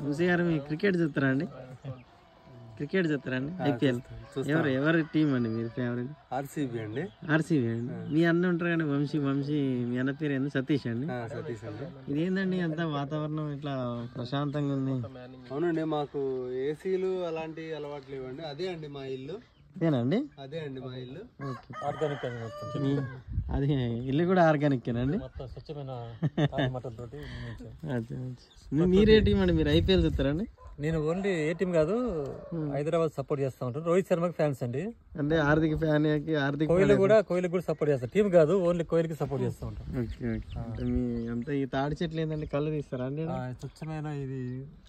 మూసీ గారు మీ క్రికెట్ చూస్తారా అండి? క్రికెట్ చూస్తారా అండి? ఐపీఎల్ ఎవరి టీం అండి మీరు ఫేవరెట్? ఆర్సీబీ అండి. ఆర్సీబీ అండి. మీ అన్న ఉంటారు కానీ వంశీ మీ అన్న పేరు ఏంది? సతీష్ అండి. సతీష్ అండి. ఇదేందండి అంత వాతావరణం ఇట్లా ప్రశాంతంగా ఉంది? అవునండి, మాకు ఏసీలు అలాంటి అలవాట్లు లేవండి. అదే అండి మా ఇల్లు. ఇదేనండి? అదే అండి మా ఇల్లు. ఆర్గానిక్ అది ఇల్లు కూడా ఆర్గానిక్ అండి. మీరే టీం అండి? మీరు ఐపీఎల్ చూస్తారండి? నేను ఓన్లీ ఏ టీం కాదు, హైదరాబాద్ సపోర్ట్ చేస్తా ఉంటాను. రోహిత్ శర్మకి ఫ్యాన్స్ అండి. అంటే హార్దిక్ ఫ్యాన్, కోహ్లీ కూడా సపోర్ట్ చేస్తాను. టీం కాదు, ఓన్లీ కోహ్లీకి సపోర్ట్ చేస్తూ ఉంటాను. మీ అంతా ఈ తాడి చెట్లు ఏంటంటే కళ్ళు తీస్తారా అండి? స్వచ్ఛమైన ఇది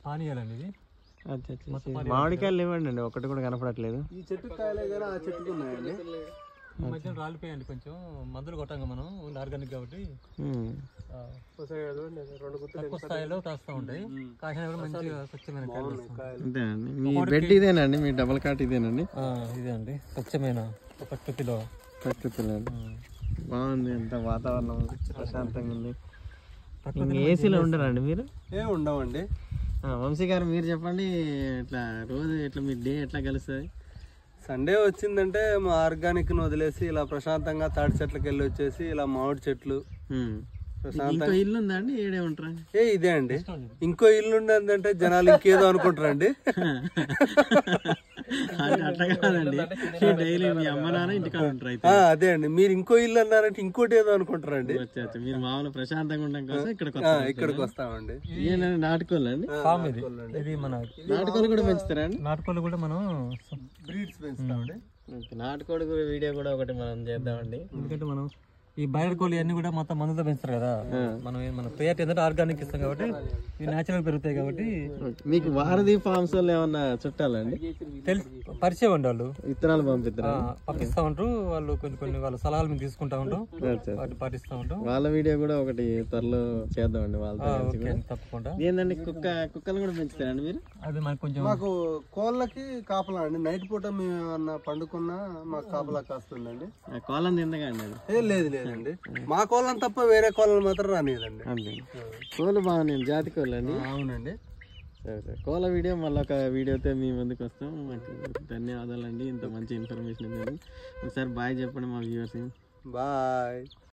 పానీయాలండి. ఇది మామిడికాయలు లేవండి, ఒకటి కూడా కనపడట్లేదు. ఈ చెట్టు కాయలే కానీ ఆ చెట్టుకు ఉన్నాయండి. ఈ మధ్యన రాలిపోయండి, కొంచెం మందులు కొట్టాం మనం, ఓన్లీ ఆర్గానిక్ కాబట్టి తక్కువ స్థాయిలో కాస్తా ఉంటాయి. కాసిన కూడా మంచిగా స్వచ్ఛమైన అంతేనండి. మీ బెడ్ ఇదేనండి? మీ డబల్ కాట్ ఇదేనండి? ఇదే అండి, స్వచ్ఛమైన ప్రకృతిలో అండి. బాగుంది, ఎంత వాతావరణం ప్రశాంతంగా ఉంది. ఏసీలో ఉండరండి మీరు? ఉండవండి. వంశీ గారు మీరు చెప్పండి, ఇట్లా రోజు ఇట్లా మీ డే ఎట్లా కలుస్తుంది? సండే వచ్చిందంటే మా ఆర్గానిక్ ను వదిలేసి ఇలా ప్రశాంతంగా తాడి చెట్లకి వెళ్ళి వచ్చేసి ఇలా మామిడి చెట్లు ఇంకో ఇల్లు ఉందా అండి? ఏడే ఉంటారా? ఇదే అండి. ఇంకో ఇల్లు ఉండదంటే జనాలు ఇంకేదో అనుకుంటారండి. అట్లా కాదండి, డైలీ మీ అమ్మ నాన్న ఇంటికాడ ఉంటారు అయితే. అదే అండి, మీరు ఇంకో ఇల్లు అన్నారంటే ఇంకోటి ఏదో అనుకుంటారండి. మీరు మామూలు ప్రశాంతంగా ఉండడం కోసం ఇక్కడికి వస్తామండి. నాటుకోళ్ళు అండి? ఇది మన నాటుకోళ్ళు కూడా పెంచుతారా అండి? నాటుకోళ్ళు కూడా మనం బ్రీడ్స్ పెంచుతామండి. నాటుకోడి వీడియో కూడా ఒకటి మనం చేద్దామండి. ఎందుకంటే మనం ఈ బయట కోళ్ళు అన్ని కూడా మొత్తం మందుతో పెంచుతారు కదా. మన ప్రయారిటీ ఏంటంటే ఆర్గానిక్ ఇస్తాం కాబట్టి ఇవి నేచురల్ పెరుగుతాయి కాబట్టి. మీకు వారధి ఫార్మ్స్ వాళ్ళు ఏమన్నా చుట్టాలండి? పరిచయం అండి, వాళ్ళు విత్తనాలు పంపిస్తా ఉంటారు. వాళ్ళు కొన్ని వాళ్ళ సలహాలు మేము తీసుకుంటా ఉంటాం, వాటిని పాటిస్తూ ఉంటాం. వాళ్ళ వీడియో కూడా ఒకటి త్వరలో చేద్దామండి వాళ్ళతో. తప్పకుండా. ఏంటండి కుక్కలు కూడా పెంచుతారండి మీరు? అది మనకు కొంచెం మాకు కోళ్ళకి కాపలా అండి. నైట్ పూట మేము ఏమన్నా పండుకున్నా మాకు కాపలా కాస్తుందండి. కోళ్ళని తిందగా అండి? అది లేదండి, మా కోళ్ళని తప్ప వేరే కోళ్ళని మాత్రం రానియదండి. అంతే. కోళ్ళు బాగున్నాయి, జాతి కోళ్ళు అండి. అవునండి. సరే కోళ్ళ వీడియో మళ్ళీ ఒక వీడియోతో మీ ముందుకు వస్తాం. ధన్యవాదాలండి, ఇంత మంచి ఇన్ఫర్మేషన్ ఇవ్వండి. ఒకసారి బాయ్ చెప్పండి మా వ్యూవర్స్. బాయ్.